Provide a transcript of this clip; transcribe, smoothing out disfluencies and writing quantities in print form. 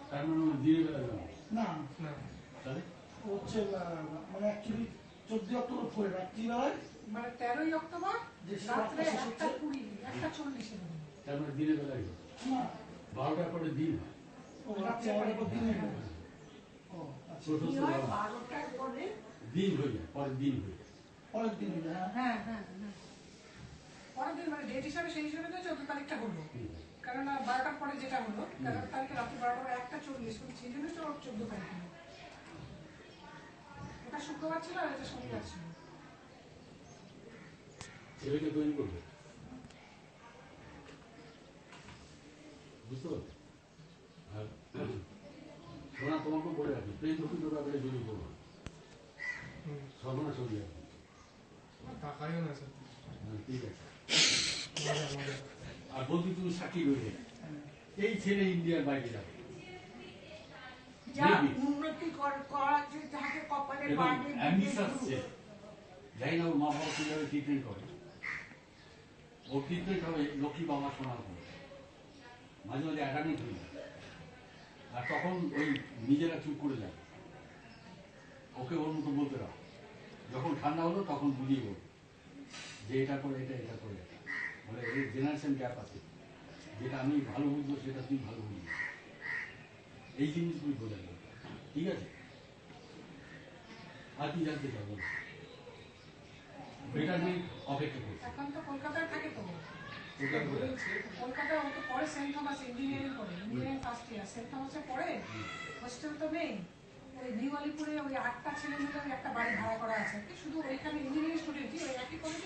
তার মানে দিনের বেলা যাবে না তাহলে হচ্ছে মানে অ্যাকচুয়ালি 14 অক্টোবর পরে রাত্রিবেলায় মানে 13ই অক্টোবর রাত্রে 1:20 1:40 তার মানে দিনের বেলায় হবে না 12টার পরে দিন হয় ও রাত্রে 12টার পর দিন হয়ে গেল। ও আচ্ছা প্রশস্ত হয়। 12টার পরে দিন হয়ে যায় পরের দিন হয়ে যায় পরের দিন হয়ে যায় হ্যাঁ হ্যাঁ হ্যাঁ পরের দিন মানে ডেট হিসাবে সেই হিসাবে তো 14 তারিখটা হলো কারণ 12টার পরে যেটা হলো 13 তারিখে রাত্রি 12টার 1:40 সেই জন্য তো 14 তারিখ হলো এটা শুক্রবার ছিল আর এটা শনিবার ছিল ছেলেকে তৈরি করবে বুঝতে পারছো আর সোনা তোমাকেও বলে রাখি প্রেম প্রকৃতির ব্যাপারে জড়িয়ে পড়বো না। সর্বনাশ হয়ে যাবে টাকাইও না স্যার ঠিক আছে আর বলছি তুমি সাক্ষী রয়ে এই ছেলে ইন্ডিয়ার বাইরে যাবে যা উন্নতি করার যে যাকে কপালে এবং বাড়বে অ্যাম্বিস আসছে যাই না ওর মা বাবা কিভাবে ট্রিটমেন্ট করে ওর ট্রিটমেন্ট হবে লক্ষ্মী বাবা শোনার পর মাঝে মাঝে অ্যাডামিট হয়ে যায় আর তখন ওই নিজেরা চুপ করে যায় ওকে ওর মতো বলতে দাও যখন ঠান্ডা হলো তখন বুঝিয়ে বল যে এটা করে এটা এটা করে এটা বলে এই জেনারেশন গ্যাপ আছে যেটা আমি ভালো বুঝবো সেটা তুই ভালো বুঝবি এই জিনিসগুলি বোঝা যাবে ঠিক আছে আর কি জানতে চাবো বেটার নেই অপেক্ষা করছি এখন তো কলকাতায় থাকে তো ওটা করে কলকাতায় ও তো পরে সেন্ট থমাস ইঞ্জিনিয়ারিং করে ইঞ্জিনিয়ারিং ফার্স্ট ইয়ার সেন্ট থমাসে পড়ে হোস্টেল তো নেই ওই নিউ আলিপুরে ওই 8টা ছেলে মিলে ওই একটা বাড়ি ভাড়া করা আছে শুধু ওইখানে ইঞ্জিনিয়ারিং স্টুডেন্টই ওই একই কলেজে